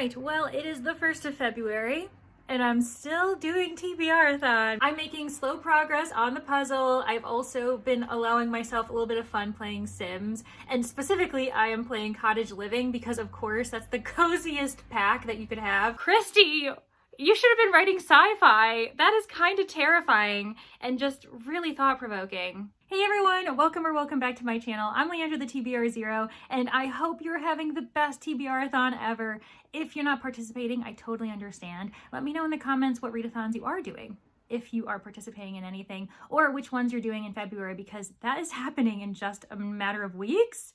right, well, it is the 1st of February, and I'm still doing TBRathon. I'm making slow progress on the puzzle. I've also been allowing myself a little bit of fun playing Sims, and specifically I am playing Cottage Living because, of course, that's the coziest pack that you could have. Christy, you should have been writing sci-fi. That is kind of terrifying and just really thought-provoking. Hey everyone, welcome back to my channel. I'm Leandra the TBR0, and I hope you're having the best TBRathon ever. If you're not participating, I totally understand. Let me know in the comments what readathons you are doing, if you are participating in anything, or which ones you're doing in February, because that is happening in just a matter of weeks,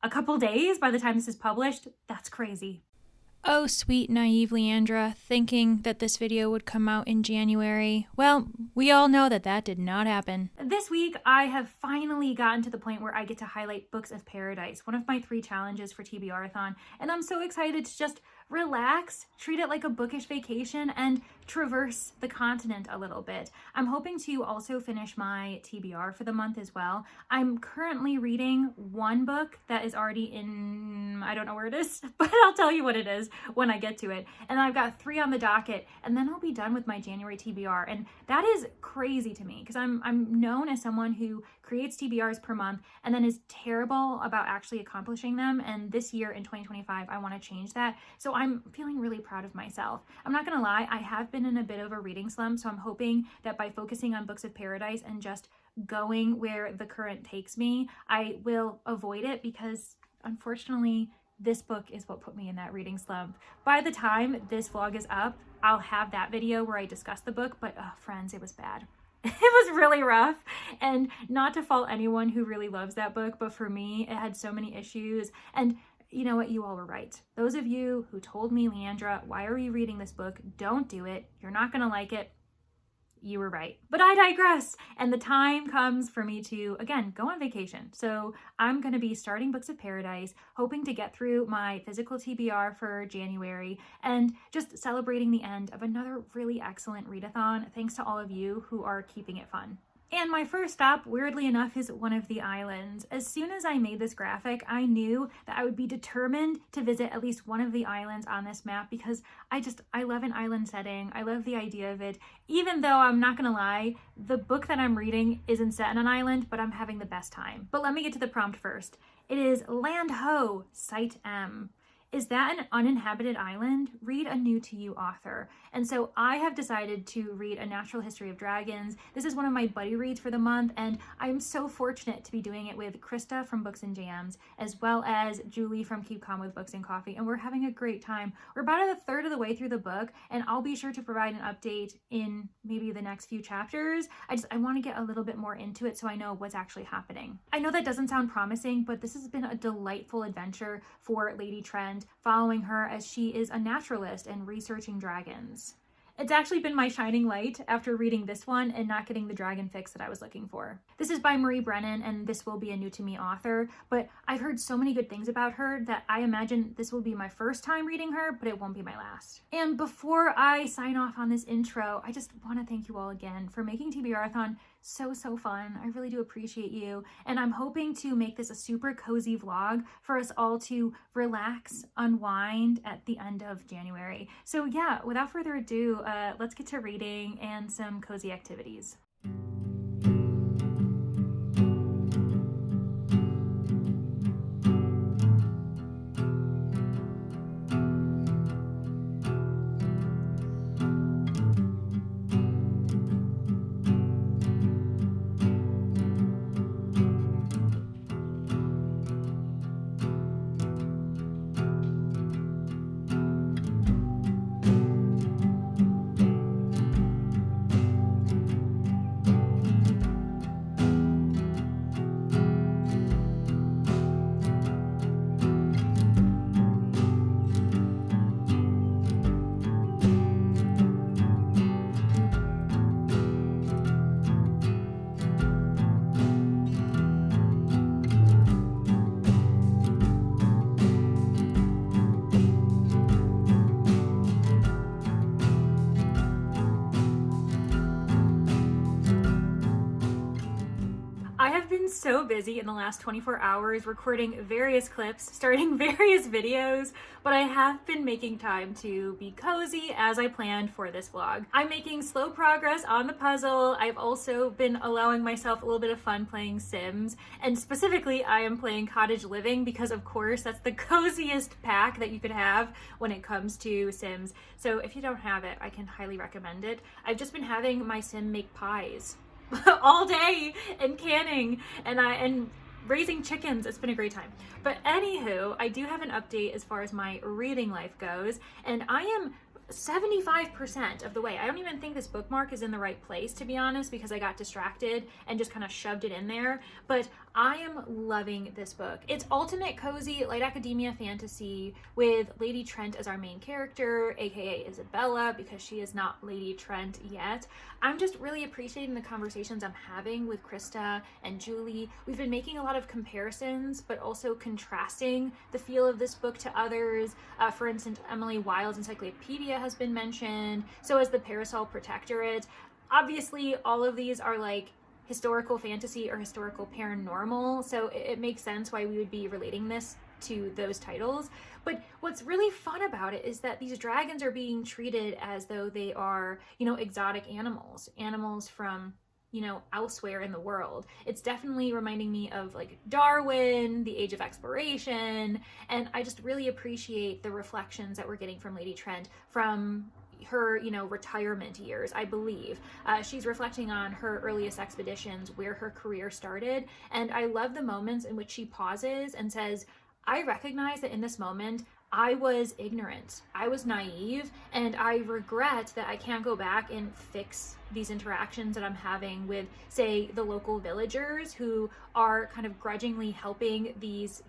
a couple days by the time this is published. That's crazy. Oh, sweet, naive Leandra, thinking that this video would come out in January. Well, we all know that that did not happen. This week, I have finally gotten to the point where I get to highlight Books of Paradise, one of my 3 challenges for TBRathon, and I'm so excited to just relax, treat it like a bookish vacation, and traverse the continent a little bit. I'm hoping to also finish my TBR for the month as well. I'm currently reading one book that is already in, I don't know where it is, but I'll tell you what it is when I get to it. And I've got 3 on the docket, and then I'll be done with my January TBR. And that is crazy to me because I'm known as someone who creates TBRs per month and then is terrible about actually accomplishing them. And this year in 2025, I want to change that. So I'm feeling really proud of myself. I'm not gonna lie, I have been in a bit of a reading slump, so I'm hoping that by focusing on Books of Paradise and just going where the current takes me, I will avoid it, because unfortunately, this book is what put me in that reading slump. By the time this vlog is up, I'll have that video where I discuss the book, but friends, it was bad. It was really rough, and not to fault anyone who really loves that book, but for me, it had so many issues. And you know what? You all were right. Those of you who told me, Leandra, why are you reading this book? Don't do it. You're not going to like it. You were right. But I digress. And the time comes for me to, again, go on vacation. So I'm going to be starting Books of Paradise, hoping to get through my physical TBR for January, and just celebrating the end of another really excellent readathon, thanks to all of you who are keeping it fun. And my first stop, weirdly enough, is one of the islands. As soon as I made this graphic, I knew that I would be determined to visit at least one of the islands on this map, because I love an island setting. I love the idea of it. Even though I'm not gonna lie, the book that I'm reading isn't set on an island, but I'm having the best time. But let me get to the prompt first. It is Land Ho, Site M. Is that an uninhabited island? Read a new to you author. And so I have decided to read A Natural History of Dragons. This is one of my buddy reads for the month, and I'm so fortunate to be doing it with Krista from Books and Jams, as well as Julie from Keep Calm with Books and Coffee, and we're having a great time. We're about a third of the way through the book, and I'll be sure to provide an update in maybe the next few chapters. I want to get a little bit more into it so I know what's actually happening. I know that doesn't sound promising, but this has been a delightful adventure for Lady Trent, following her as she is a naturalist and researching dragons. It's actually been my shining light after reading this one and not getting the dragon fix that I was looking for. This is by Marie Brennan, and this will be a new to me author, but I've heard so many good things about her that I imagine this will be my first time reading her, but it won't be my last. And before I sign off on this intro, I just want to thank you all again for making TBRathon so fun. I really do appreciate you, and I'm hoping to make this a super cozy vlog for us all to relax, unwind at the end of January. So yeah, without further ado, let's get to reading and some cozy activities. been so busy in the last 24 hours recording various clips, starting various videos, but I have been making time to be cozy as I planned for this vlog. I'm making slow progress on the puzzle. I've also been allowing myself a little bit of fun playing Sims, and specifically I am playing Cottage Living because of course that's the coziest pack that you could have when it comes to Sims. So if you don't have it, I can highly recommend it. I've just been having my Sim make pies all day and canning and raising chickens. It's been a great time. But anywho, I do have an update as far as my reading life goes, and I am 75% of the way. I don't even think this bookmark is in the right place, to be honest, because I got distracted and just kind of shoved it in there. But I am loving this book. It's ultimate cozy light academia fantasy with Lady Trent as our main character, aka Isabella, because she is not Lady Trent yet. I'm just really appreciating the conversations I'm having with Krista and Julie. We've been making a lot of comparisons, but also contrasting the feel of this book to others. For instance, Emily Wilde's encyclopedia has been mentioned, so as the Parasol Protectorate. Obviously, all of these are like historical fantasy or historical paranormal, so it makes sense why we would be relating this to those titles. But what's really fun about it is that these dragons are being treated as though they are, exotic animals from, elsewhere in the world. It's definitely reminding me of like Darwin, the Age of Exploration, and I just really appreciate the reflections that we're getting from Lady Trent from her, retirement years, I believe. She's reflecting on her earliest expeditions, where her career started, and I love the moments in which she pauses and says, I recognize that in this moment, I was ignorant, I was naive, and I regret that I can't go back and fix these interactions that I'm having with, say, the local villagers who are kind of grudgingly helping these,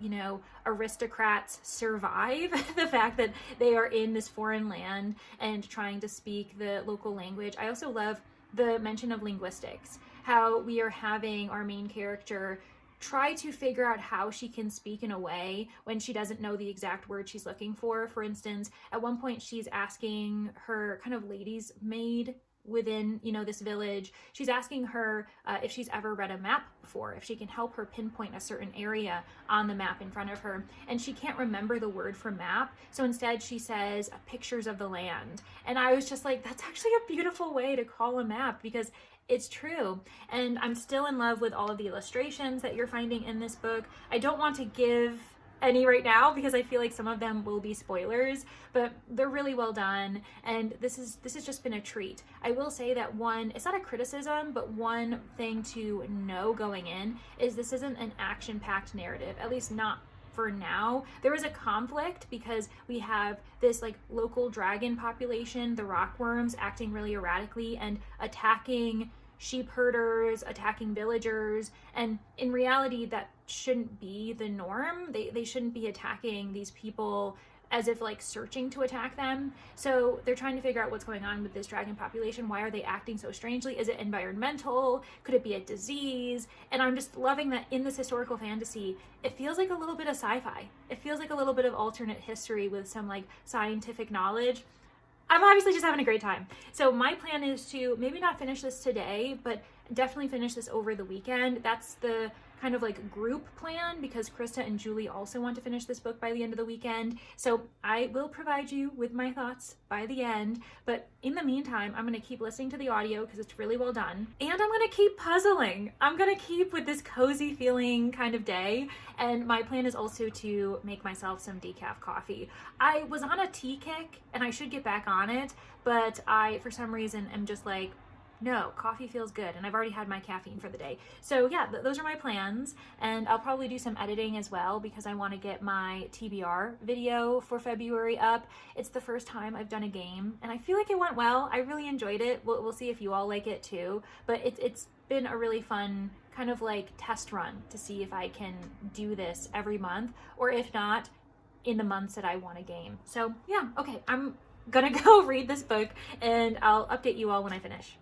aristocrats survive the fact that they are in this foreign land and trying to speak the local language. I also love the mention of linguistics, how we are having our main character try to figure out how she can speak in a way when she doesn't know the exact word she's looking for. For instance, at one point she's asking her kind of lady's maid within, this village, she's asking her if she's ever read a map before, if she can help her pinpoint a certain area on the map in front of her. And she can't remember the word for map, so instead she says pictures of the land. And I was just like, that's actually a beautiful way to call a map, because it's true. And I'm still in love with all of the illustrations that you're finding in this book. I don't want to give any right now because I feel like some of them will be spoilers, but they're really well done, and this has just been a treat. I will say that it's not a criticism, but one thing to know going in is this isn't an action-packed narrative, at least not for now. There is a conflict because we have this like local dragon population, the rockworms, acting really erratically and attacking sheep herders, attacking villagers, and in reality that shouldn't be the norm. They shouldn't be attacking these people as if like searching to attack them. So they're trying to figure out what's going on with this dragon population. Why are they acting so strangely? Is it environmental? Could it be a disease? And I'm just loving that in this historical fantasy, it feels like a little bit of sci-fi. It feels like a little bit of alternate history with some like scientific knowledge. I'm obviously just having a great time. So my plan is to maybe not finish this today, but definitely finish this over the weekend. That's the kind of like group plan, because Krista and Julie also want to finish this book by the end of the weekend. So I will provide you with my thoughts by the end, but in the meantime, I'm going to keep listening to the audio because it's really well done, and I'm going to keep puzzling. I'm going to keep with this cozy feeling kind of day, and my plan is also to make myself some decaf coffee. I was on a tea kick and I should get back on it, but I, for some reason, am just like, no, coffee feels good, and I've already had my caffeine for the day. So yeah, those are my plans, and I'll probably do some editing as well because I want to get my TBR video for February up. It's the first time I've done a game, and I feel like it went well. I really enjoyed it. We'll see if you all like it too, but it's been a really fun kind of like test run to see if I can do this every month, or if not, in the months that I want a game. So yeah, okay, I'm gonna go read this book, and I'll update you all when I finish.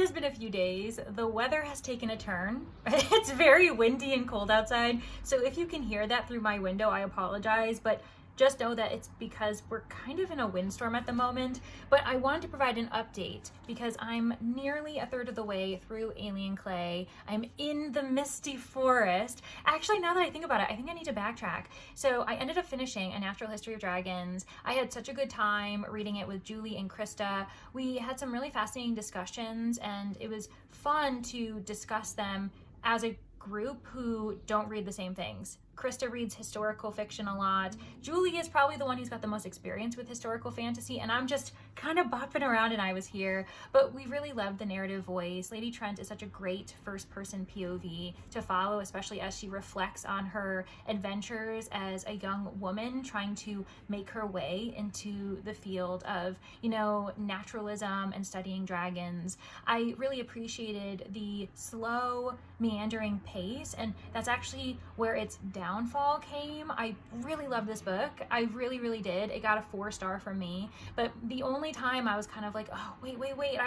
has been a few days. The weather has taken a turn. It's very windy and cold outside, so if you can hear that through my window, I apologize, but just know that it's because we're kind of in a windstorm at the moment. But I wanted to provide an update because I'm nearly a third of the way through Alien Clay. I'm in the misty forest. Actually, now that I think about it, I think I need to backtrack. So I ended up finishing A Natural History of Dragons. I had such a good time reading it with Julie and Krista. We had some really fascinating discussions, and it was fun to discuss them as a group who don't read the same things. Krista reads historical fiction a lot. Julie is probably the one who's got the most experience with historical fantasy, and I'm just kind of bopping around and I was here. But we really loved the narrative voice. Lady Trent is such a great first-person POV to follow, especially as she reflects on her adventures as a young woman trying to make her way into the field of, you know, naturalism and studying dragons. I really appreciated the slow, meandering pace, and that's actually where its downfall came. I really loved this book. I really did. It got a 4-star from me, but the only time I was kind of like, oh, wait,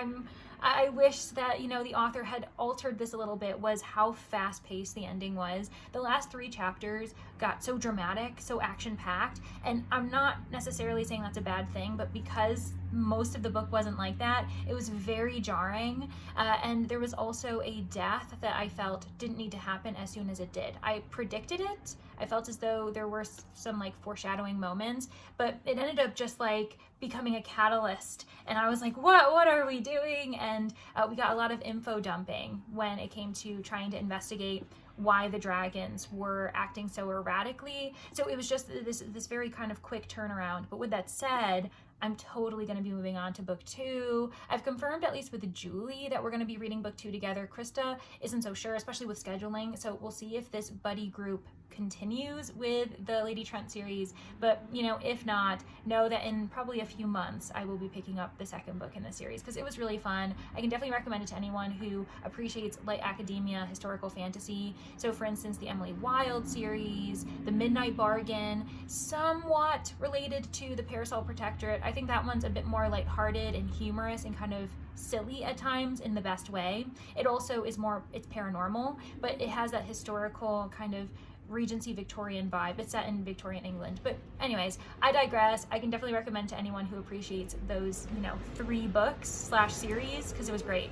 I wish that, you know, the author had altered this a little bit, was how fast-paced the ending was. The last 3 chapters got so dramatic, so action-packed, and I'm not necessarily saying that's a bad thing, but because most of the book wasn't like that, it was very jarring, and there was also a death that I felt didn't need to happen as soon as it did. I predicted it. I felt as though there were some like foreshadowing moments, but it ended up just like becoming a catalyst, and I was like, what are we doing? And we got a lot of info dumping when it came to trying to investigate why the dragons were acting so erratically. So it was just this very kind of quick turnaround. But with that said, I'm totally going to be moving on to book 2. I've confirmed, at least with Julie, that we're going to be reading book 2 together. Krista isn't so sure, especially with scheduling, so we'll see if this buddy group continues with the Lady Trent series. But, you know, if not, know that in probably a few months I will be picking up the second book in the series because it was really fun. I can definitely recommend it to anyone who appreciates light academia, historical fantasy. So for instance, the Emily Wilde series, the Midnight Bargain, somewhat related to the Parasol Protectorate. I think that one's a bit more lighthearted and humorous and kind of silly at times in the best way. It also is it's paranormal, but it has that historical kind of Regency Victorian vibe. It's set in Victorian England. But anyways, I digress. I can definitely recommend to anyone who appreciates those, you know, 3 books / series because it was great.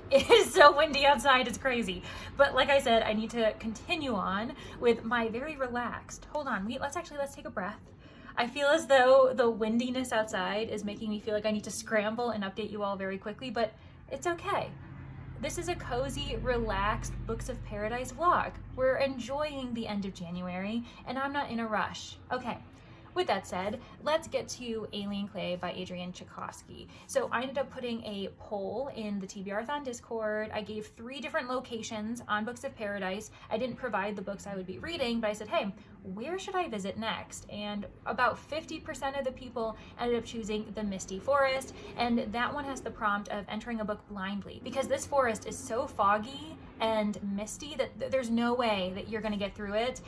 It is so windy outside, it's crazy. But like I said, I need to continue on with my very relaxed, hold on, let's take a breath. I feel as though the windiness outside is making me feel like I need to scramble and update you all very quickly, but it's okay. This is a cozy, relaxed Books of Paradise vlog. We're enjoying the end of January, and I'm not in a rush. Okay. With that said, let's get to Alien Clay by Adrian Tchaikovsky. So I ended up putting a poll in the TBRathon Discord. I gave 3 different locations on Books of Paradise. I didn't provide the books I would be reading, but I said, hey, where should I visit next? And about 50% of the people ended up choosing the Misty Forest, and that one has the prompt of entering a book blindly, because this forest is so foggy and misty that there's no way that you're going to get through it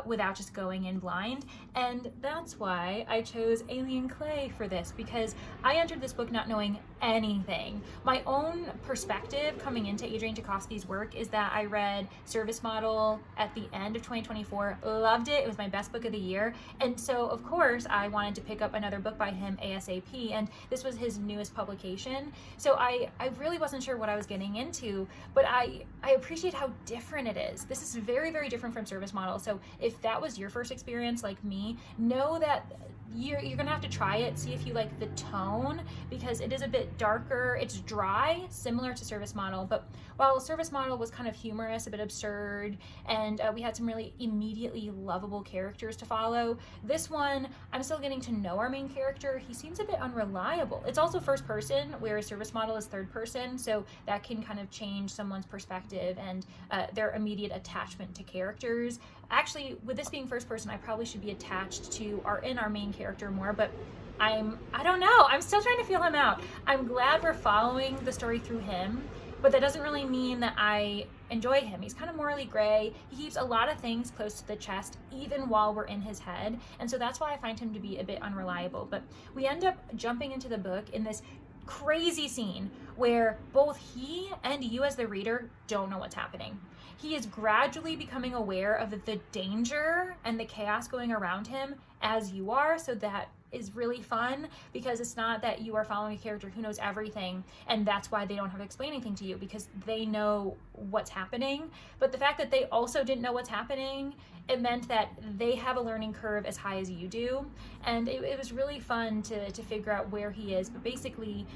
without just going in blind. And that's why I chose Alien Clay for this, because I entered this book not knowing anything. My own perspective coming into Adrian Tchaikovsky's work is that I read Service Model at the end of 2024, loved it. It was my best book of the year. And so, of course, I wanted to pick up another book by him ASAP, and this was his newest publication. So I really wasn't sure what I was getting into, but I appreciate how different it is. This is very, very different from Service Model. So if that was your first experience like me, know that you're gonna have to try it, see if you like the tone, because it is a bit darker. It's dry, similar to Service Model, but while Service Model was kind of humorous, a bit absurd, and we had some really immediately lovable characters to follow, this one, I'm still getting to know our main character. He seems a bit unreliable. It's also first person, whereas Service Model is third person, so that can kind of change someone's perspective and their immediate attachment to characters. Actually, with this being first person, I probably should be attached to our main character more, but I don't know. I'm still trying to feel him out. I'm glad we're following the story through him, but that doesn't really mean that I enjoy him. He's kind of morally gray. He keeps a lot of things close to the chest, even while we're in his head, and so that's why I find him to be a bit unreliable. But we end up jumping into the book in this crazy scene where both he and you as the reader don't know what's happening. He is gradually becoming aware of the danger and the chaos going around him as you are, so that is really fun, because it's not that you are following a character who knows everything and that's why they don't have to explain anything to you, because they know what's happening. But the fact that they also didn't know what's happening, it meant that they have a learning curve as high as you do, and it was really fun to figure out where he is. But basically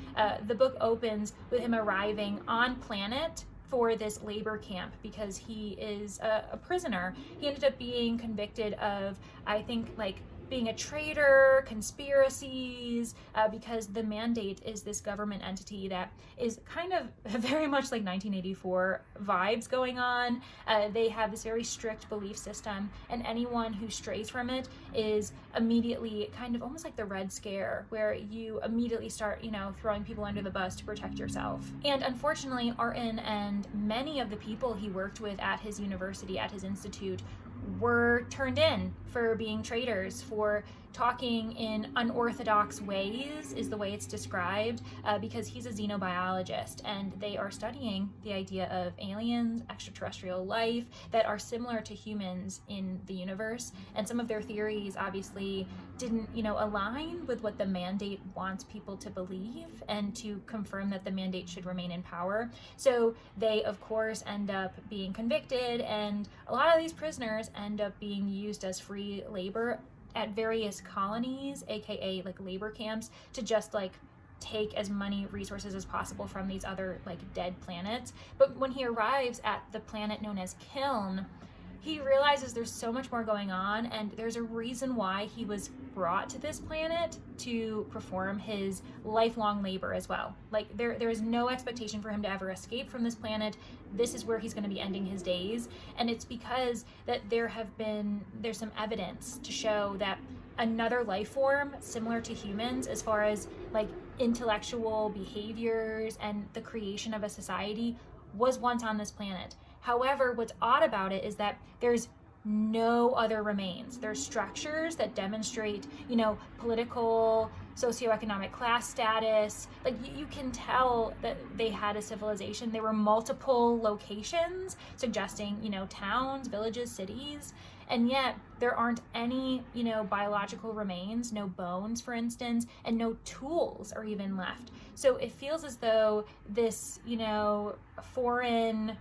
the book opens with him arriving on planet for this labor camp because he is a prisoner. He ended up being convicted of, I think, like being a traitor, conspiracies, because the Mandate is this government entity that is kind of very much like 1984 vibes going on. They have this very strict belief system, and anyone who strays from it is immediately kind of almost like the Red Scare, where you immediately start, throwing people under the bus to protect yourself. And unfortunately, Artin and many of the people he worked with at his university, at his institute, were turned in for being traitors, for talking in unorthodox ways, is the way it's described, because he's a xenobiologist and they are studying the idea of aliens, extraterrestrial life that are similar to humans in the universe. And some of their theories obviously didn't, align with what the Mandate wants people to believe and to confirm that the Mandate should remain in power. So they, of course, end up being convicted, and a lot of these prisoners end up being used as free labor at various colonies, aka like labor camps, to just like take as many resources as possible from these other like dead planets. But when he arrives at the planet known as Kiln, he realizes there's so much more going on, and there's a reason why he was brought to this planet to perform his lifelong labor as well. Like there is no expectation for him to ever escape from this planet. This is where he's going to be ending his days, and it's because that there's some evidence to show that another life form similar to humans, as far as like intellectual behaviors and the creation of a society, was once on this planet. However, what's odd about it is that there's no other remains. There's structures that demonstrate, political, socioeconomic class status. Like you can tell that they had a civilization. There were multiple locations suggesting, towns, villages, cities. And yet there aren't any, biological remains, no bones, for instance, and no tools are even left. So it feels as though this, foreign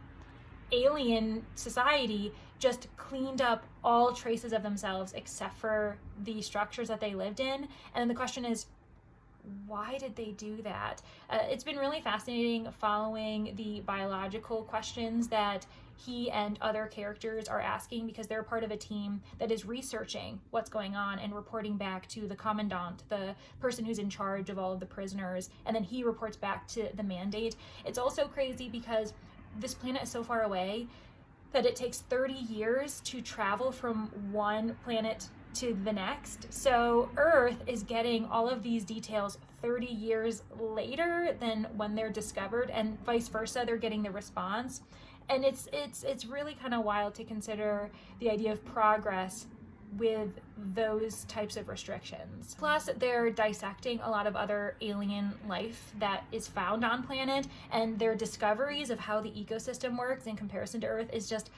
alien society just cleaned up all traces of themselves except for the structures that they lived in. And then the question is, why did they do that? It's been really fascinating following the biological questions that he and other characters are asking, because they're part of a team that is researching what's going on and reporting back to the commandant, the person who's in charge of all of the prisoners, and then he reports back to the Mandate. It's also crazy because this planet is so far away that it takes 30 years to travel from one planet to the next. So Earth is getting all of these details 30 years later than when they're discovered, and vice versa, they're getting the response. And it's really kind of wild to consider the idea of progress with those types of restrictions. Plus, they're dissecting a lot of other alien life that is found on planet, and their discoveries of how the ecosystem works in comparison to Earth is just,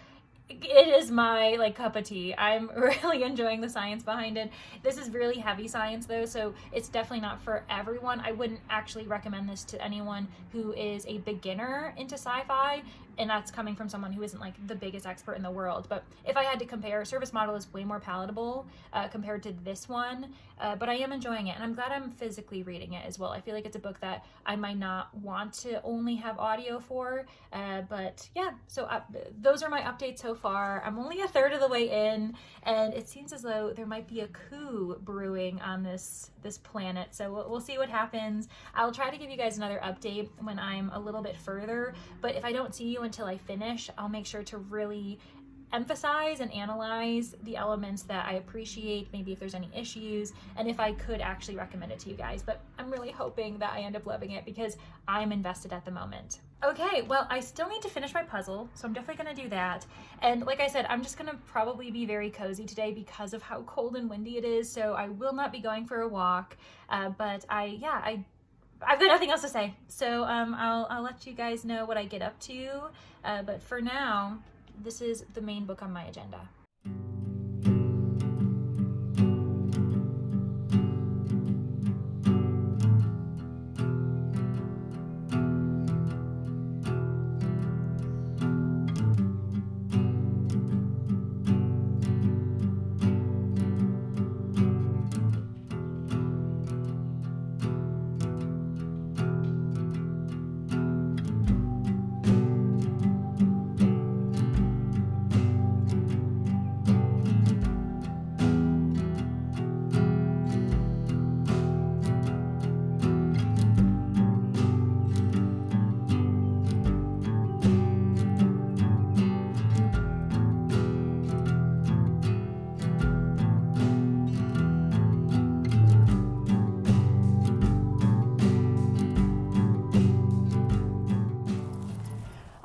it is my cup of tea. I'm really enjoying the science behind it. This is really heavy science though, so it's definitely not for everyone. I wouldn't actually recommend this to anyone who is a beginner into sci-fi, and that's coming from someone who isn't the biggest expert in the world. But if I had to compare, Service Model is way more palatable compared to this one, but I am enjoying it, and I'm glad I'm physically reading it as well. I feel like it's a book that I might not want to only have audio for, but yeah, so those are my updates so far. I'm only a third of the way in, and it seems as though there might be a coup brewing on this planet, so we'll see what happens. I'll try to give you guys another update when I'm a little bit further, but if I don't see you until I finish, I'll make sure to really emphasize and analyze the elements that I appreciate, maybe if there's any issues, and if I could actually recommend it to you guys. But I'm really hoping that I end up loving it because I'm invested at the moment. Okay, well, I still need to finish my puzzle, so I'm definitely gonna do that. And like I said, I'm just gonna probably be very cozy today because of how cold and windy it is, so I will not be going for a walk, but I I've got nothing else to say. So I'll let you guys know what I get up to. But for now, this is the main book on my agenda.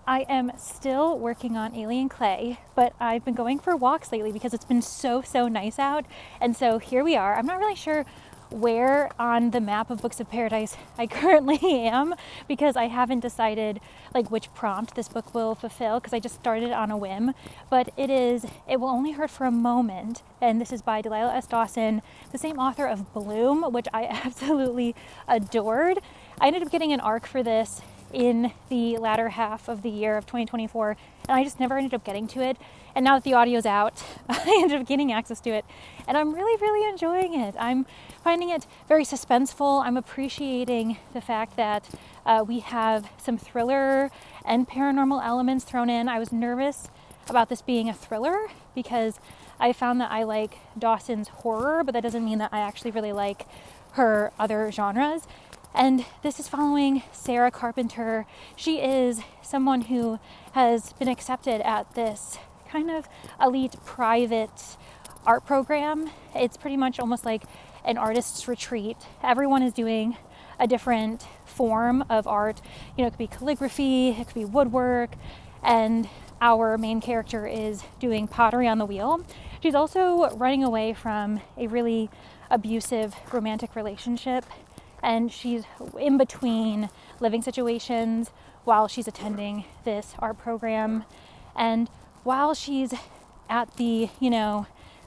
I am still working on Alien Clay, but I've been going for walks lately because it's been so nice out. And so here we are. I'm not really sure where on the map of Books of Paradise I currently am because I haven't decided like which prompt this book will fulfill because I just started on a whim. But It Will Only Hurt for a Moment, and this is by Delilah S. Dawson, the same author of Bloom, which I absolutely adored. I ended up getting an ARC for this in the latter half of the year of 2024, and I just never ended up getting to it. And now that the audio's out, I ended up getting access to it, and I'm really enjoying it. I'm finding it very suspenseful. I'm appreciating the fact that we have some thriller and paranormal elements thrown in. I was nervous about this being a thriller because I found that I like Dawson's horror, but that doesn't mean that I actually really like her other genres. And this is following Sarah Carpenter. She is someone who has been accepted at this kind of elite private art program. It's pretty much almost like an artist's retreat. Everyone is doing a different form of art. You know, it could be calligraphy, it could be woodwork, and our main character is doing pottery on the wheel. She's also running away from a really abusive romantic relationship, and she's in between living situations while she's attending this art program. And while she's at the,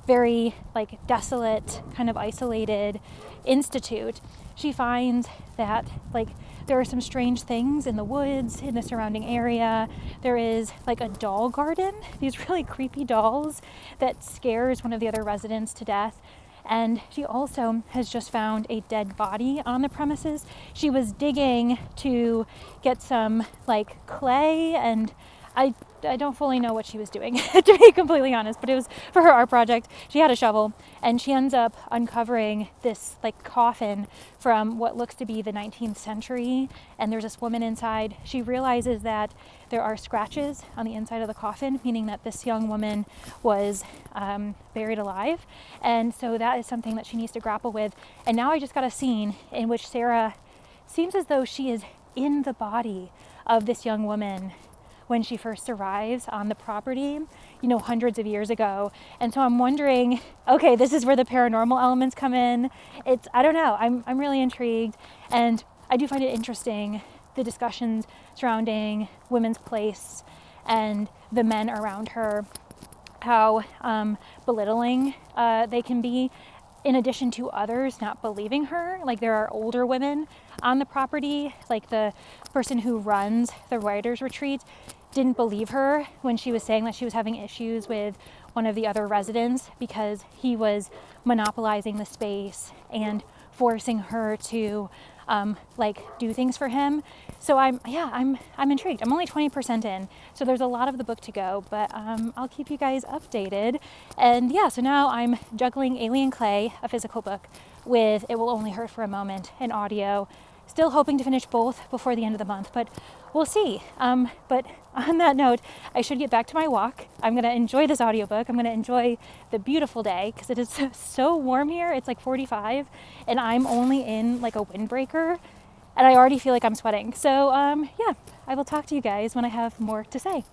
very like desolate, kind of isolated institute, she finds that like there are some strange things in the woods, in the surrounding area. There is like a doll garden, these really creepy dolls that scares one of the other residents to death. And she also has just found a dead body on the premises. She was digging to get some like clay, and I don't fully know what she was doing to be completely honest, but it was for her art project. She had a shovel, and she ends up uncovering this like coffin from what looks to be the 19th century, and there's this woman inside. She realizes that there are scratches on the inside of the coffin, meaning that this young woman was buried alive, and so that is something that she needs to grapple with. And now I just got a scene in which Sarah seems as though she is in the body of this young woman when she first arrives on the property, hundreds of years ago. And so I'm wondering, okay, this is where the paranormal elements come in. I don't know, I'm really intrigued, and I do find it interesting, the discussions surrounding women's place and the men around her, how belittling they can be, in addition to others not believing her. Like there are older women on the property, like the person who runs the writers' retreat didn't believe her when she was saying that she was having issues with one of the other residents because he was monopolizing the space and forcing her to do things for him. So I'm intrigued. I'm only 20% in, so there's a lot of the book to go, but I'll keep you guys updated. And so now I'm juggling Alien Clay, a physical book, with It Will Only Hurt for a Moment, an audio. Still hoping to finish both before the end of the month, but we'll see. But on that note, I should get back to my walk. I'm going to enjoy this audiobook. I'm going to enjoy the beautiful day because it is so warm here. It's like 45, and I'm only in like a windbreaker, and I already feel like I'm sweating. So I will talk to you guys when I have more to say.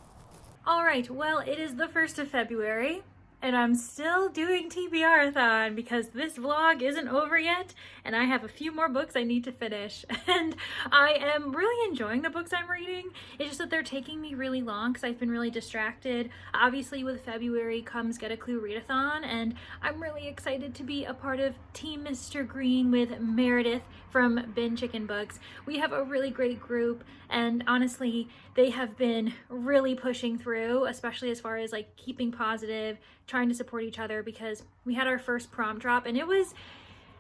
All right, well, it is the 1st of February. and I'm still doing TBRathon because this vlog isn't over yet and I have a few more books I need to finish. And I am really enjoying the books I'm reading. It's just that they're taking me really long because I've been really distracted. Obviously with February comes Get a Clue Readathon, and I'm really excited to be a part of Team Mr. Green with Meredith from Bin Chicken Books. We have a really great group, and honestly they have been really pushing through, especially as far as like keeping positive, trying to support each other, because we had our first prompt drop and it was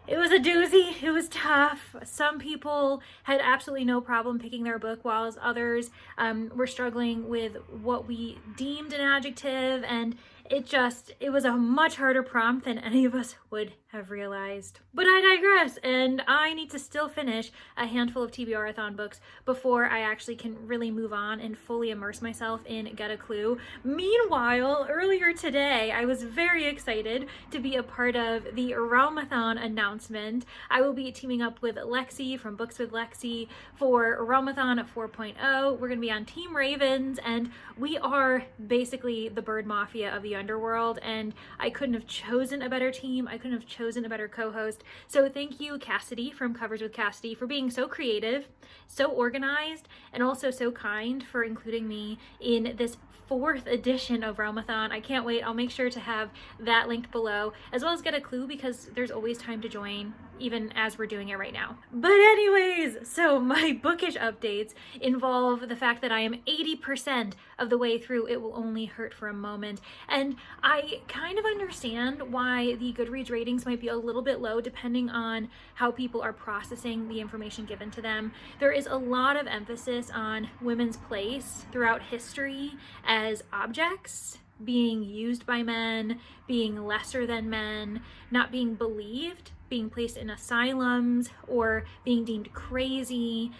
a doozy. It was tough. Some people had absolutely no problem picking their book, while others were struggling with what we deemed an adjective, and it was a much harder prompt than any of us would have realized. But I digress, and I need to still finish a handful of TBRathon books before I actually can really move on and fully immerse myself in Get a Clue. Meanwhile, earlier today, I was very excited to be a part of the Realmathon announcement. I will be teaming up with Lexi from Books with Lexi for Realmathon 4.0. We're going to be on Team Ravens, and we are basically the bird mafia of the underworld, and I couldn't have chosen a better team. I couldn't have chosen a better co-host. So thank you, Cassidy from Covers with Cassidy, for being so creative, so organized, and also so kind for including me in this 4th edition of Realmathon. I can't wait. I'll make sure to have that linked below, as well as Get a Clue, because there's always time to join, even as we're doing it right now. But anyways, so my bookish updates involve the fact that I am 80% of the way through It Will Only Hurt for a Moment, and I kind of understand why the Goodreads ratings might be a little bit low depending on how people are processing the information given to them. There is a lot of emphasis on women's place throughout history as objects, being used by men, being lesser than men, not being believed, being placed in asylums, or being deemed crazy,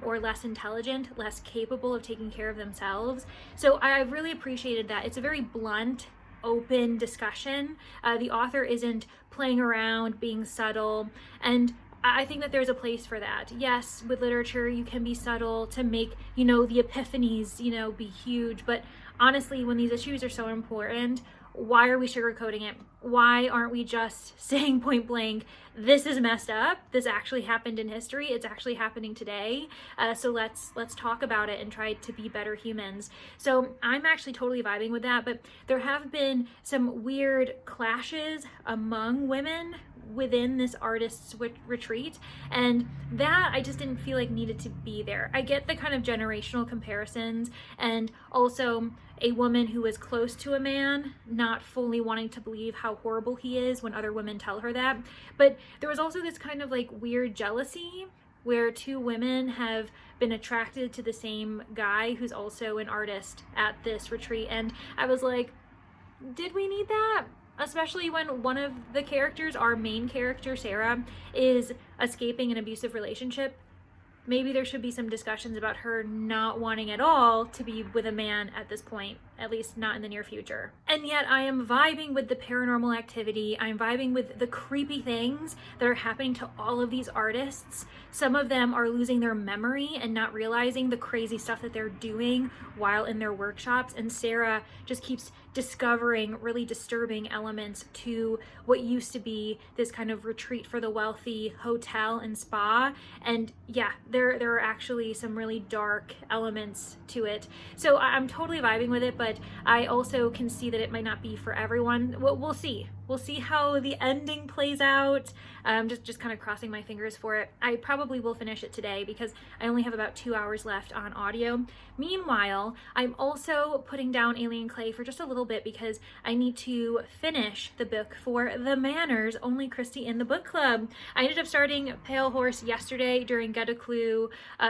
or less intelligent, less capable of taking care of themselves. So I really appreciated that. It's a very blunt, open discussion. The author isn't playing around, being subtle, and I think that there's a place for that. Yes, with literature, you can be subtle to make, the epiphanies, be huge. But honestly, when these issues are so important, why are we sugarcoating it? Why aren't we just saying point blank, this is messed up, this actually happened in history, it's actually happening today, so let's talk about it and try to be better humans. So I'm actually totally vibing with that, but there have been some weird clashes among women within this artist's retreat, and that I just didn't feel like needed to be there. I get the kind of generational comparisons, and also a woman who is close to a man not fully wanting to believe how horrible he is when other women tell her that. But there was also this kind of like weird jealousy where 2 women have been attracted to the same guy who's also an artist at this retreat, and I was like, did we need that? Especially when one of the characters, our main character, Sarah, is escaping an abusive relationship. Maybe there should be some discussions about her not wanting at all to be with a man at this point, at least not in the near future. And yet I am vibing with the paranormal activity. I'm vibing with the creepy things that are happening to all of these artists. Some of them are losing their memory and not realizing the crazy stuff that they're doing while in their workshops. And Sarah just keeps discovering really disturbing elements to what used to be this kind of retreat for the wealthy hotel and spa. And yeah, there are actually some really dark elements to it. So I'm totally vibing with it, but I also can see that it might not be for everyone. We'll see. We'll see how the ending plays out. Just kind of crossing my fingers for it. I probably will finish it today because I only have about 2 hours left on audio. Meanwhile, I'm also putting down Alien Clay for just a little bit because I need to finish the book for The Manners, Only Christy in the Book Club. I ended up starting Pale Horse yesterday during Get a Clue,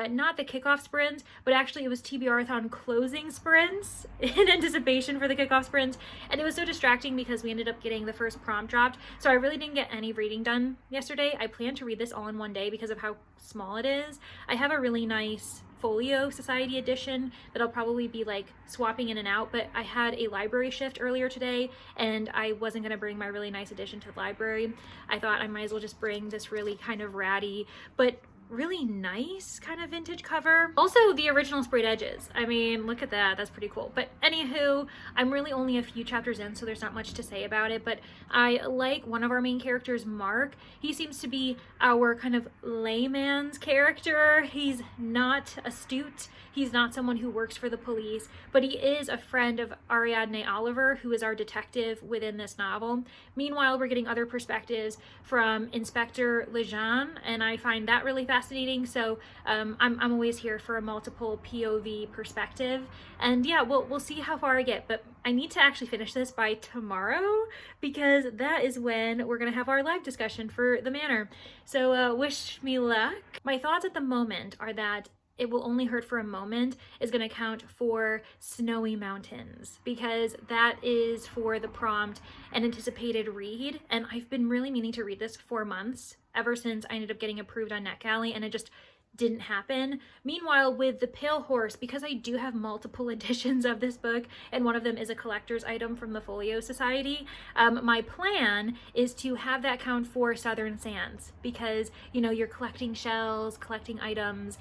not the kickoff sprints, but actually it was TBRathon closing sprints in anticipation for the kickoff sprints. And it was so distracting because we ended up getting the first prompt dropped. So I really didn't get any reading done yesterday. I plan to read this all in one day because of how small it is. I have a really nice folio society edition that I'll probably be like swapping in and out, but I had a library shift earlier today and I wasn't going to bring my really nice edition to the library. I thought I might as well just bring this really kind of ratty but really nice kind of vintage cover. Also the original sprayed edges. I mean, look at that, that's pretty cool. But anywho, I'm really only a few chapters in, so there's not much to say about it, but I like one of our main characters, Mark. He seems to be our kind of layman's character. He's not astute. He's not someone who works for the police, but he is a friend of Ariadne Oliver, who is our detective within this novel. Meanwhile, we're getting other perspectives from Inspector Lejeune, and I find that really fascinating. So I'm always here for a multiple POV perspective. And yeah, we'll see how far I get, but I need to actually finish this by tomorrow because that is when we're gonna have our live discussion for the Manor. So wish me luck. My thoughts at the moment are that It Will Only Hurt for a Moment is going to count for Snowy Mountains because that is for the prompt and anticipated read. And I've been really meaning to read this for months, ever since I ended up getting approved on NetGalley, and it just didn't happen. Meanwhile, with The Pale Horse, because I do have multiple editions of this book, and one of them is a collector's item from the Folio Society, my plan is to have that count for Southern Sands, because, you know, you're collecting shells, collecting items,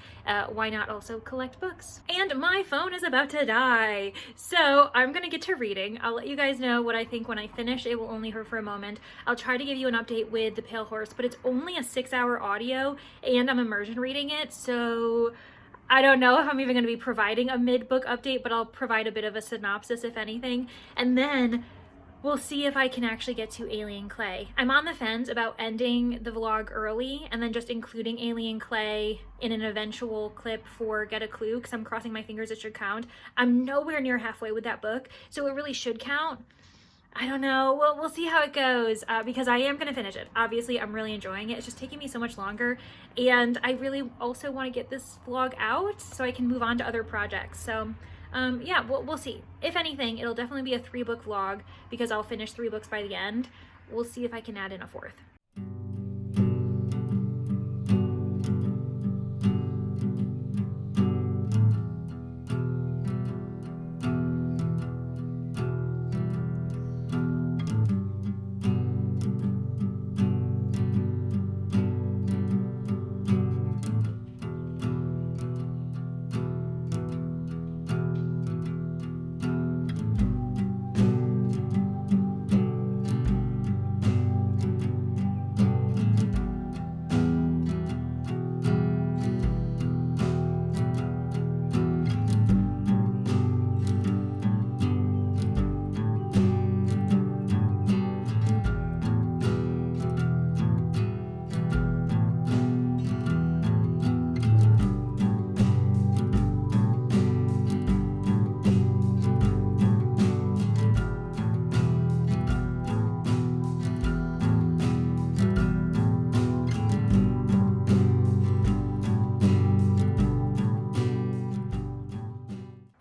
why not also collect books? And my phone is about to die, so I'm gonna get to reading. I'll let you guys know what I think when I finish It Will Only Hurt for a Moment. I'll try to give you an update with The Pale Horse, but it's only a 6-hour audio, and I'm immersion reading it, so I don't know if I'm even going to be providing a mid-book update, but I'll provide a bit of a synopsis if anything, and then we'll see if I can actually get to Alien Clay. I'm on the fence about ending the vlog early and then just including Alien Clay in an eventual clip for Get a Clue, because I'm crossing my fingers it should count. I'm nowhere near halfway with that book, so it really should count. I don't know. We'll see how it goes because I am going to finish it. Obviously, I'm really enjoying it. It's just taking me so much longer. And I really also want to get this vlog out so I can move on to other projects. So yeah, we'll see. If anything, it'll definitely be a 3-book vlog because I'll finish 3 books by the end. We'll see if I can add in a 4th.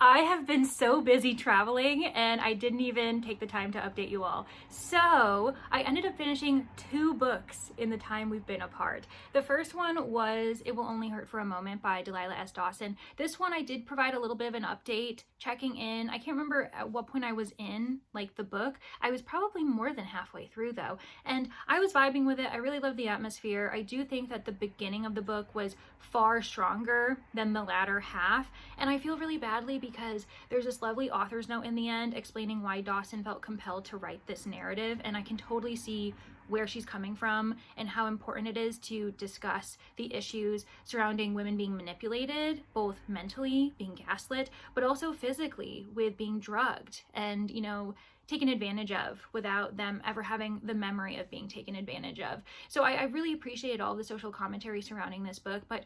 I have been so busy traveling and I didn't even take the time to update you all. So I ended up finishing 2 books in the time we've been apart. The first one was It Will Only Hurt for a Moment by Delilah S. Dawson. This one I did provide a little bit of an update, checking in. I can't remember at what point I was in like the book. I was probably more than halfway through though, and I was vibing with it. I really loved the atmosphere. I do think that the beginning of the book was far stronger than the latter half, and I feel really badly because there's this lovely author's note in the end explaining why Dawson felt compelled to write this narrative, and I can totally see where she's coming from and how important it is to discuss the issues surrounding women being manipulated, both mentally, being gaslit, but also physically with being drugged and, you know, taken advantage of without them ever having the memory of being taken advantage of. So I really appreciated all the social commentary surrounding this book, but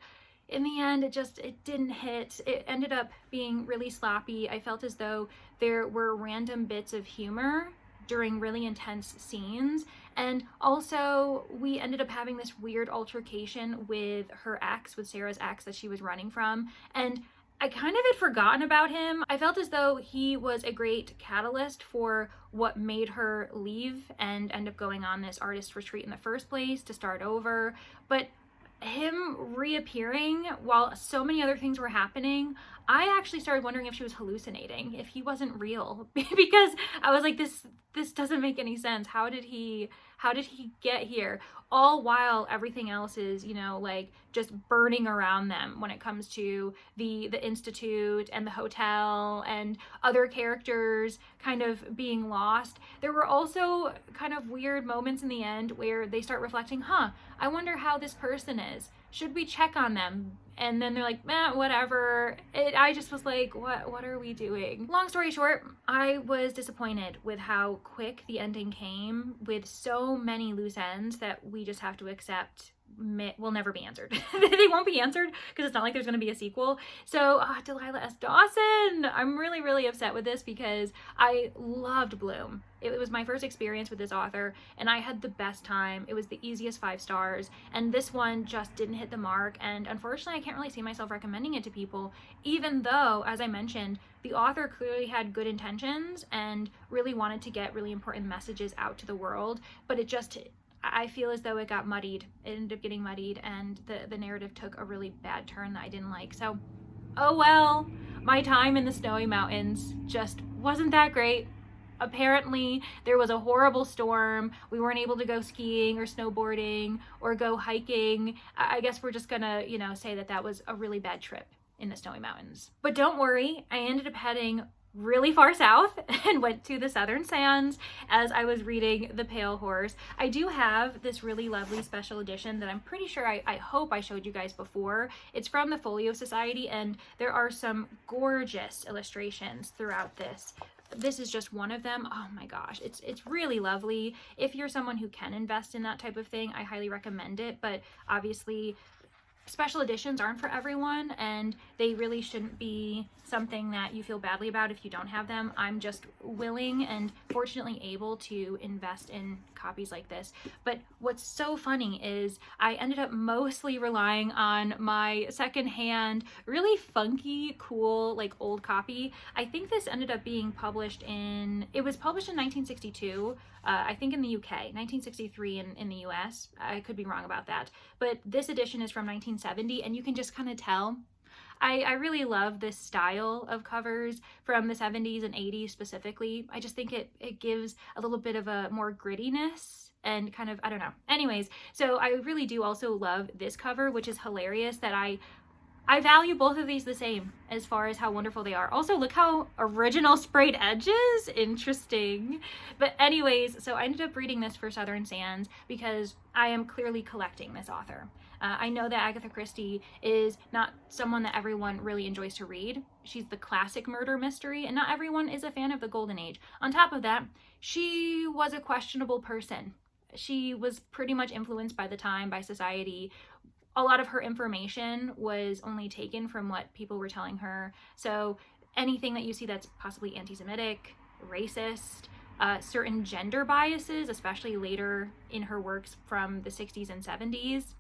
in the end, it didn't hit. It ended up being really sloppy. I felt as though there were random bits of humor during really intense scenes. And also, we ended up having this weird altercation with her ex, with Sarah's ex that she was running from. And I kind of had forgotten about him. I felt as though he was a great catalyst for what made her leave and end up going on this artist retreat in the first place to start over. But him reappearing while so many other things were happening, I actually started wondering if she was hallucinating, if he wasn't real, because I was like, this doesn't make any sense. How did he How did he get here? All while everything else is, you know, like just burning around them when it comes to the institute and the hotel and other characters kind of being lost. There were also kind of weird moments in the end where they start reflecting, I wonder how this person is. Should we check on them? And then they're like, whatever. I just was like, what are we doing? Long story short, I was disappointed with how quick the ending came, with so many loose ends that we just have to accept will never be answered. They won't be answered because it's not like there's going to be a sequel. So Delilah S. Dawson, I'm really, really upset with this because I loved Bloom. It was my first experience with this author and I had the best time. It was the easiest 5 stars, and this one just didn't hit the mark, and unfortunately I can't really see myself recommending it to people, even though, as I mentioned, the author clearly had good intentions and really wanted to get really important messages out to the world, but I feel as though it got muddied. It ended up getting muddied, and the narrative took a really bad turn that I didn't like. So, oh well, my time in the snowy mountains just wasn't that great. Apparently, there was a horrible storm. We weren't able to go skiing or snowboarding or go hiking. I guess we're just gonna, say that was a really bad trip in the snowy mountains. But don't worry, I ended up heading really far south and went to the Southern Sands as I was reading The Pale Horse. I do have this really lovely special edition that I'm pretty sure I hope I showed you guys before. It's from the Folio Society, and there are some gorgeous illustrations throughout this. This is just one of them. Oh my gosh, it's really lovely. If you're someone who can invest in that type of thing, I highly recommend it, but obviously special editions aren't for everyone, and they really shouldn't be something that you feel badly about if you don't have them. I'm just willing and fortunately able to invest in copies like this. But what's so funny is I ended up mostly relying on my secondhand, really funky, cool, like old copy. I think this ended up being published it was published in 1962, I think in the UK, 1963 in the US. I could be wrong about that. But this edition is from 1970, and you can just kind of tell. I really love this style of covers from the 70s and 80s specifically. I just think it gives a little bit of a more grittiness and kind of, I don't know. Anyways, so I really do also love this cover, which is hilarious that I value both of these the same as far as how wonderful they are. Also, look how original sprayed edges. Interesting. But anyways, so I ended up reading this for Southern Sands because I am clearly collecting this author. I know that Agatha Christie is not someone that everyone really enjoys to read. She's the classic murder mystery, and not everyone is a fan of the Golden Age. On top of that, she was a questionable person. She was pretty much influenced by the time, by society. A lot of her information was only taken from what people were telling her. So anything that you see that's possibly anti-Semitic, racist, certain gender biases, especially later in her works from the 60s and 70s,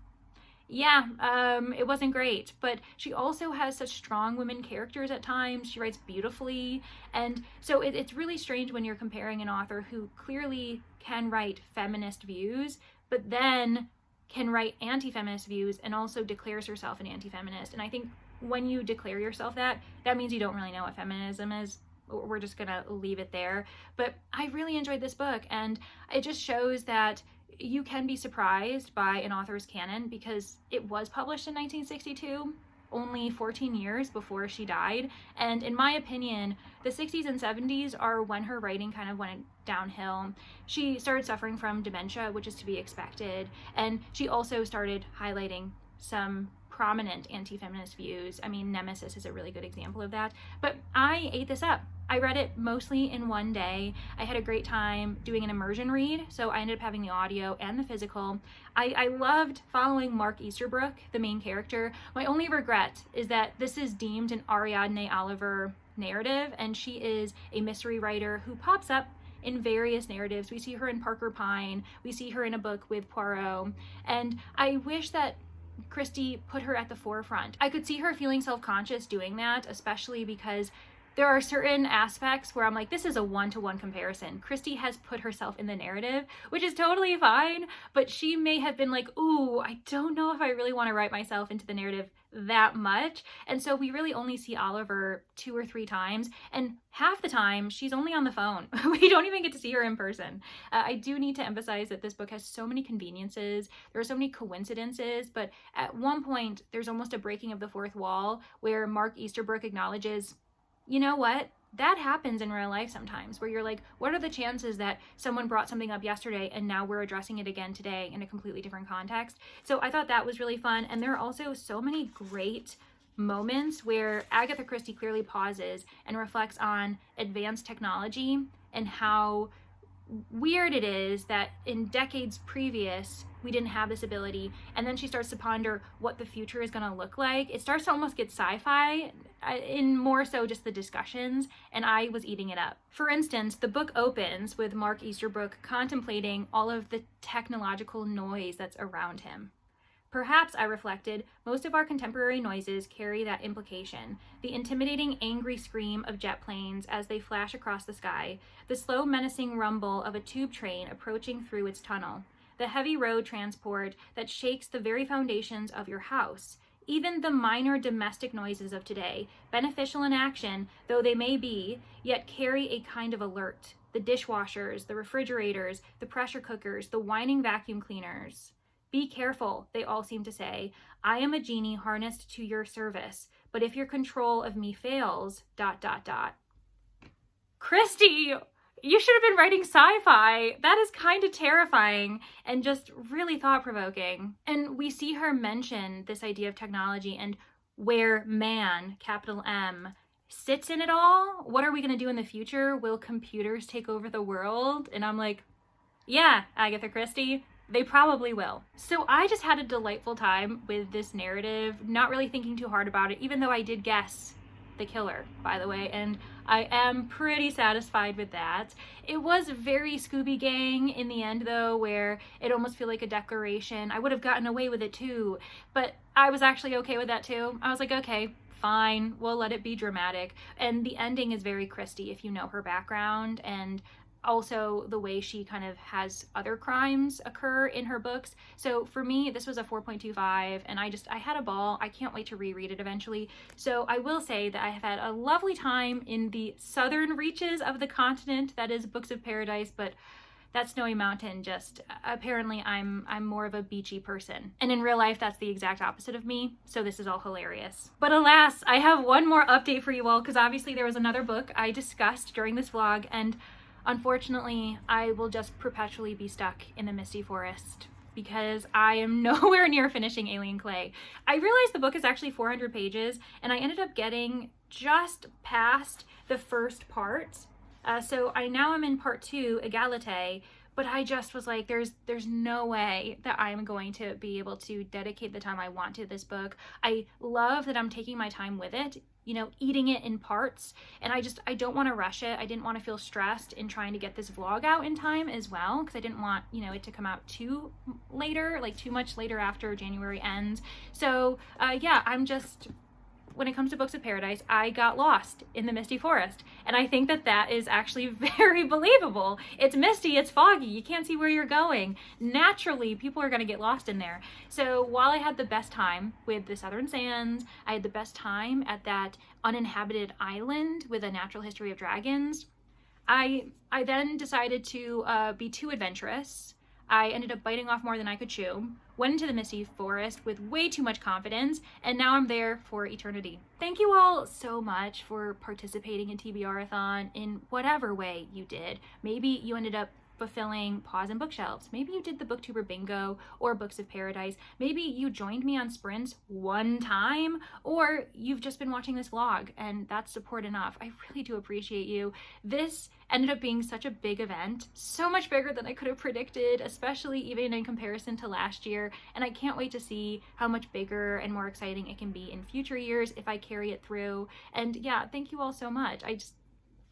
it wasn't great. But she also has such strong women characters at times. She writes beautifully. And so it's really strange when you're comparing an author who clearly can write feminist views, but then can write anti-feminist views and also declares herself an anti-feminist. And I think when you declare yourself that means you don't really know what feminism is. We're just gonna leave it there. But I really enjoyed this book, and it just shows that you can be surprised by an author's canon because it was published in 1962, only 14 years before she died. And in my opinion, the 60s and 70s are when her writing kind of went downhill. She started suffering from dementia, which is to be expected, and she also started highlighting some prominent anti-feminist views. I mean, Nemesis is a really good example of that. But I ate this up. I read it mostly in one day. I had a great time doing an immersion read, so I ended up having the audio and the physical. I loved following Mark Easterbrook, the main character. My only regret is that this is deemed an Ariadne Oliver narrative, and she is a mystery writer who pops up in various narratives. We see her in Parker Pine, we see her in a book with Poirot, and I wish that Christie put her at the forefront. I could see her feeling self-conscious doing that, especially because There are certain aspects where I'm like, this is a one-to-one comparison. Christy has put herself in the narrative, which is totally fine, but she may have been like, ooh, I don't know if I really want to write myself into the narrative that much. And so we really only see Oliver 2 or 3 times, and half the time she's only on the phone. We don't even get to see her in person. I do need to emphasize that this book has so many conveniences. There are so many coincidences, but at one point there's almost a breaking of the fourth wall where Mark Easterbrook acknowledges, you know what? That happens in real life sometimes, where you're like, what are the chances that someone brought something up yesterday and now we're addressing it again today in a completely different context? So I thought that was really fun. And there are also so many great moments where Agatha Christie clearly pauses and reflects on advanced technology and how weird it is that in decades previous we didn't have this ability, and then she starts to ponder what the future is going to look like. It starts to almost get sci-fi in more so just the discussions, and I was eating it up. For instance, the book opens with Mark Easterbrook contemplating all of the technological noise that's around him. Perhaps, I reflected, most of our contemporary noises carry that implication. The intimidating, angry scream of jet planes as they flash across the sky, the slow, menacing rumble of a tube train approaching through its tunnel, the heavy road transport that shakes the very foundations of your house. Even the minor domestic noises of today, beneficial in action though they may be, yet carry a kind of alert. The dishwashers, the refrigerators, the pressure cookers, the whining vacuum cleaners. Be careful, they all seem to say. I am a genie harnessed to your service, but if your control of me fails, ... Christy, you should have been writing sci-fi. That is kind of terrifying and just really thought-provoking. And we see her mention this idea of technology and where man, capital M, sits in it all. What are we going to do in the future? Will computers take over the world? And I'm like, yeah, Agatha Christie, they probably will. So I just had a delightful time with this narrative, not really thinking too hard about it, even though I did guess the killer, by the way, and I am pretty satisfied with that. It was very Scooby Gang in the end, though, where it almost felt like a declaration. I would have gotten away with it too, but I was actually okay with that too. I was like, okay, fine, we'll let it be dramatic. And the ending is very Christie if you know her background, and also the way she kind of has other crimes occur in her books. So for me, this was a 4.25, and I had a ball. I can't wait to reread it eventually. So I will say that I have had a lovely time in the southern reaches of the continent, that is Books of Paradise, but that snowy mountain, just apparently I'm more of a beachy person. And in real life, that's the exact opposite of me. So this is all hilarious. But alas, I have one more update for you all, because obviously there was another book I discussed during this vlog, and unfortunately, I will just perpetually be stuck in the misty forest because I am nowhere near finishing Alien Clay. I realized the book is actually 400 pages, and I ended up getting just past the first part. So I now am in part 2, Egalite, but I just was like, there's no way that I'm going to be able to dedicate the time I want to this book. I love that I'm taking my time with it, you know, eating it in parts, and I don't want to rush it. I didn't want to feel stressed in trying to get this vlog out in time as well, because I didn't want, you know, it to come out too much later after January ends. So yeah, when it comes to Books of Paradise, I got lost in the misty forest. And I think that is actually very believable. It's misty, it's foggy, you can't see where you're going. Naturally, people are gonna get lost in there. So while I had the best time with the Southern Sands, I had the best time at that uninhabited island with a natural history of dragons, I then decided to be too adventurous. I ended up biting off more than I could chew, went into the misty forest with way too much confidence, and now I'm there for eternity. Thank you all so much for participating in TBRathon in whatever way you did. Maybe you ended up fulfilling Paws and Bookshelves. Maybe you did the BookTuber Bingo or Books of Paradise. Maybe you joined me on sprints one time, or you've just been watching this vlog, and that's support enough. I really do appreciate you. This ended up being such a big event, so much bigger than I could have predicted, especially even in comparison to last year, and I can't wait to see how much bigger and more exciting it can be in future years if I carry it through. And yeah, thank you all so much.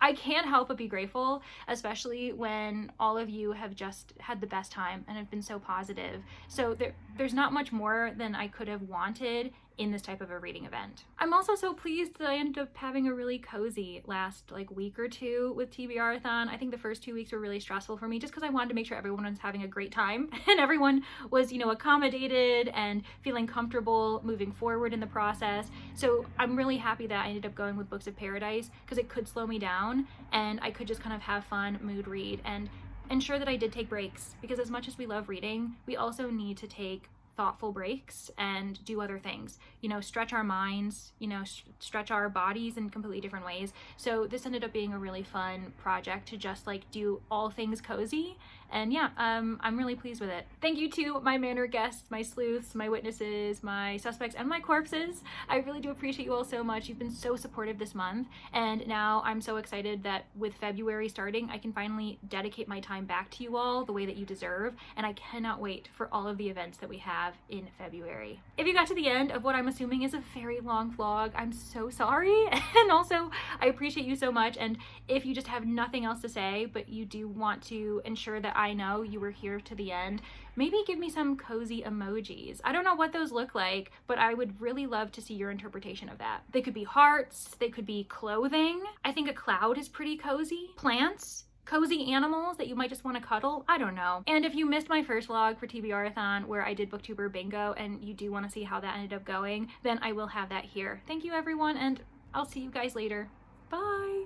I can't help but be grateful, especially when all of you have just had the best time and have been so positive. So there's not much more than I could have wanted in this type of a reading event. I'm also so pleased that I ended up having a really cozy last like week or two with TBRathon. I think the first 2 weeks were really stressful for me just because I wanted to make sure everyone was having a great time and everyone was, you know, accommodated and feeling comfortable moving forward in the process. So I'm really happy that I ended up going with Books of Paradise because it could slow me down and I could just kind of have fun, mood read, and ensure that I did take breaks, because as much as we love reading, we also need to take thoughtful breaks and do other things, you know, stretch our minds, you know, stretch our bodies in completely different ways. So this ended up being a really fun project to just like do all things cozy. And yeah, I'm really pleased with it. Thank you to my manor guests, my sleuths, my witnesses, my suspects, and my corpses. I really do appreciate you all so much. You've been so supportive this month. And now I'm so excited that with February starting, I can finally dedicate my time back to you all the way that you deserve. And I cannot wait for all of the events that we have in February. If you got to the end of what I'm assuming is a very long vlog, I'm so sorry. And also, I appreciate you so much. And if you just have nothing else to say, but you do want to ensure that I know you were here to the end, maybe give me some cozy emojis. I don't know what those look like, but I would really love to see your interpretation of that. They could be hearts, they could be clothing. I think a cloud is pretty cozy. Plants, cozy animals that you might just want to cuddle. I don't know. And if you missed my first vlog for TBRathon where I did booktuber bingo and you do want to see how that ended up going, then I will have that here. Thank you everyone, and I'll see you guys later. Bye.